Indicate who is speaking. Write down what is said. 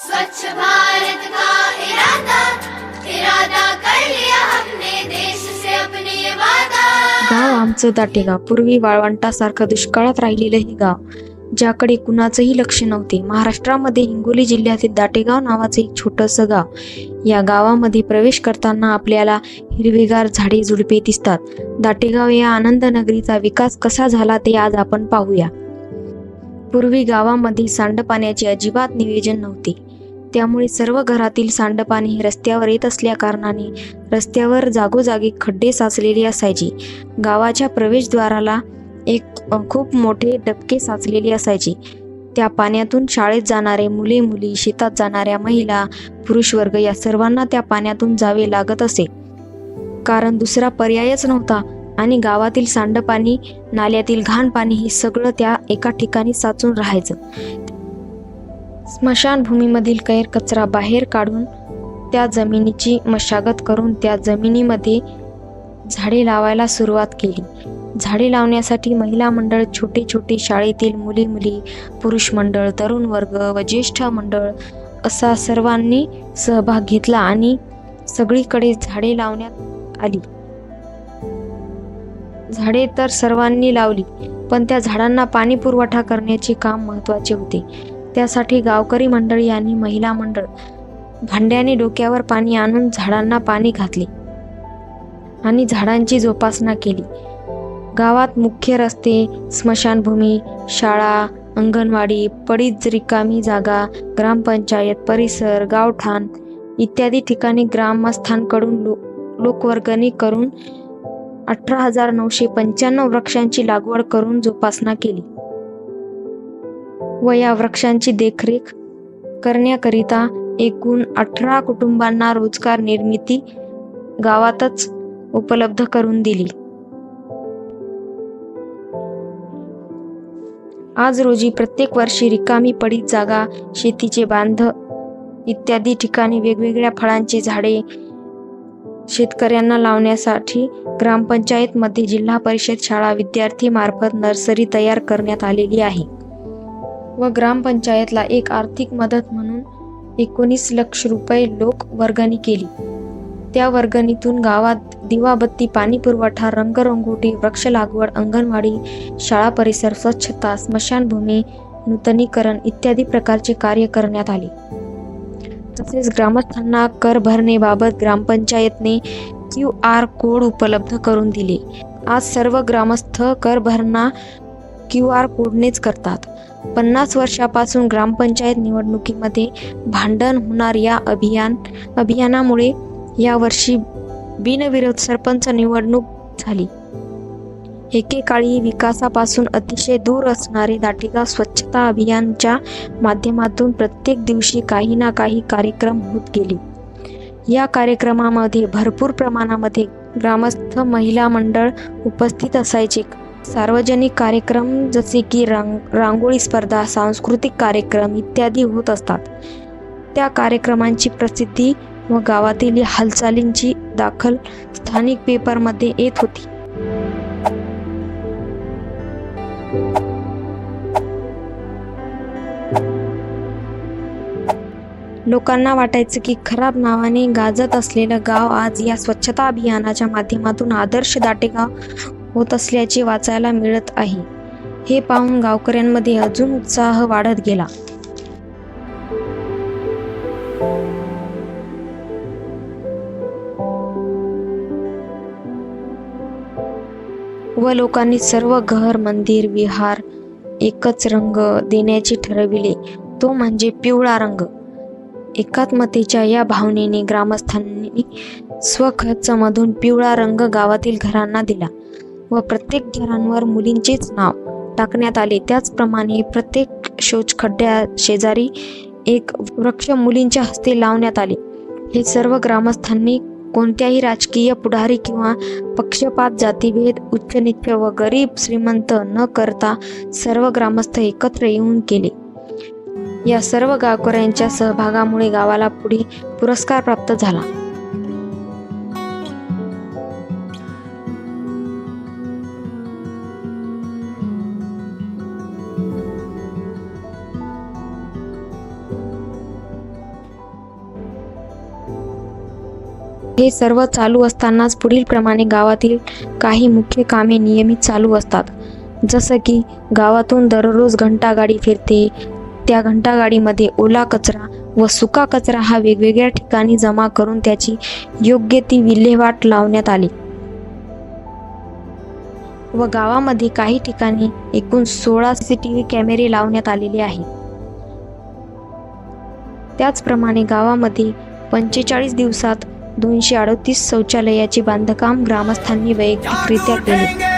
Speaker 1: स्वच्छ भारत का इरादा इरादा कर लिया हमने देश से अपने ये वादा।
Speaker 2: गाव आमचं दाटेगाव पूर्वी वाळवंटासारखं दुष्काळात राहिलेलं हे गाव, ज्याकडे कुणाचंही लक्ष नव्हते. महाराष्ट्रामध्ये हिंगोली जिल्ह्यातील दाटेगाव नावाचं एक छोटंसं गाव. या गावामध्ये प्रवेश करताना आपल्याला हिरवेगार झाडे झुडपे दिसतात. दाटेगाव या आनंद नगरीचा विकास कसा झाला ते आज आपण पाहूया. पूर्वी गावामध्ये सांडपाण्याचे अजिबात नियोजन नव्हते. त्यामुळे सर्व घरातील सांडपाणी हे रस्त्यावर येत असल्या कारणाने रस्त्यावर जागोजागी खड्डे साचलेले असायचे. गावाच्या प्रवेशद्वाराला एक खूप मोठे डबके साचलेले असायचे. त्या पाण्यातून शाळेत जाणारे मुले मुली, शेतात जाणाऱ्या महिला, पुरुष वर्ग या सर्वांना त्या पाण्यातून जावे लागत असे, कारण दुसरा पर्यायच नव्हता. आणि गावातील सांडपाणी, नाल्यातील घाण पाणी हे सगळं त्या एका ठिकाणी साचून राहायचं. स्मशानभूमीमधील कैर कचरा बाहेर काढून त्या जमिनीची मशागत करून त्या जमिनीमध्ये झाडे लावायला सुरुवात केली. झाडे लावण्यासाठी महिला मंडळ, छोटे छोटे शाळेतील मुली मुली, पुरुष मंडळ, तरुण वर्ग व ज्येष्ठ मंडळ असा सर्वांनी सहभाग घेतला आणि सगळीकडे झाडे लावण्यात आली. झाडे तर सर्वांनी लावली, पण त्या झाडांना पाणी पुरवठा करण्याचे काम महत्त्वाचे होते. त्यासाठी गावकरी मंडळी आणि महिला मंडळ भांड्याने डोक्यावर पाणी आणून झाडांना पाणी घातले आणि झाडांची जोपासना केली. गावात मुख्य रस्ते, स्मशानभूमी, शाळा, अंगणवाडी, पडीत रिकामी जागा, ग्रामपंचायत, परिसर, गावठाण इत्यादी ठिकाणी ग्रामस्थांकडून लोकवर्गणी करून 18,995 वृक्षांची लागवड करून जोपासना केली व या वृक्षांची देखरेख करण्याकरिता एकूण 18 कुटुंबांना रोजगार निर्मिती गावातच उपलब्ध करून दिली. आज रोजी प्रत्येक वर्षी रिकामी पडीत जागा, शेतीचे बांध इत्यादी ठिकाणी वेगवेगळ्या फळांची झाडे शेतकऱ्यांना लावण्यासाठी ग्रामपंचायतमध्ये जिल्हा परिषद शाळा विद्यार्थी मार्फत नर्सरी तयार करण्यात आलेली आहे व ग्रामपंचायतला एक आर्थिक मदत म्हणून 19 लाख रुपये लोक वर्गणी केली. त्या वर्गणीतून गावात दिवाबत्ती, पाणी पुरवठा, रंगरंगोटी, वृक्ष लागवड, अंगणवाडी, शाळा परिसर, स्वच्छता, स्मशानभूमी, नूतनीकरण इत्यादी प्रकारचे कार्य करण्यात आले. तसेच ग्रामस्थांना कर भरणेबाबत ग्रामपंचायतने QR कोड उपलब्ध करून दिले. आज सर्व ग्रामस्थ कर भरणा QR कोडनेच करतात. 50 वर्षापासून ग्रामपंचायत निवडणुकीमध्ये भांडण होणार या अभियानामुळे यावर्षी बिनविरोध सरपंच निवडणूक झाली. एकेकाळी विकासापासून अतिशय दूर असणारे दाटेगाव स्वच्छता अभियानच्या माध्यमातून प्रत्येक दिवशी काही ना काही कार्यक्रम होत गेले. या कार्यक्रमामध्ये भरपूर प्रमाणामध्ये ग्रामस्थ, महिला मंडळ उपस्थित असायचे. सार्वजनिक कार्यक्रम जसे की रांगोळी स्पर्धा, सांस्कृतिक कार्यक्रम इत्यादी होत असतात. त्या कार्यक्रमांची प्रसिद्धी व गावातील हालचालींची दाखल स्थानिक पेपरमध्ये येत होती. लोकांना वाटायचं की खराब नावाने गाजत असलेलं गाव आज या स्वच्छता अभियानाच्या माध्यमातून आदर्श दाटेगाव होत असल्याचे वाचायला मिळत आहे. हे पाहून गावकऱ्यांमध्ये अजून उत्साह वाढत गेला. व लोकांनी सर्व घर, मंदिर, विहार एकच रंग देण्याचे ठरविले, तो म्हणजे पिवळा रंग. एकात्मतेच्या या भावनेने ग्रामस्थांनी स्वखर्चामधून पिवळा रंग गावातील घरांना दिला व प्रत्येक घरांवर मुलींचेच नाव टाकण्यात आले. त्याचप्रमाणे प्रत्येक शौचखड्ड्या शेजारी एक वृक्ष मुलींच्या हस्ते लावण्यात आले. हे सर्व ग्रामस्थांनी कोणत्याही राजकीय पुढारी किंवा पक्षपात, जातीभेद, उच्च नीच व गरीब श्रीमंत न करता सर्व ग्रामस्थ एकत्र येऊन केले. या सर्व गावकऱ्यांच्या सहभागामुळे गावाला पुढे पुरस्कार प्राप्त झाला. हे सर्व चालू असतानाच पुढील प्रमाणे गावातील काही मुख्य कामे नियमित चालू असतात. जसं की गावातून दररोज घंटागाडी फिरते. त्या घंटागाडीमध्ये ओला कचरा व सुका कचरा हा वेगवेगळ्या ठिकाणी जमा करून त्याची योग्य ती विल्हेवाट लावण्यात आली व गावामध्ये काही ठिकाणी एकूण 16 CCTV कॅमेरे लावण्यात आलेले आहेत. त्याचप्रमाणे गावामध्ये 45 दिवसात 238 शौचालयाचे बांधकाम ग्रामस्थांनी वैयक्तिकरित्या केले.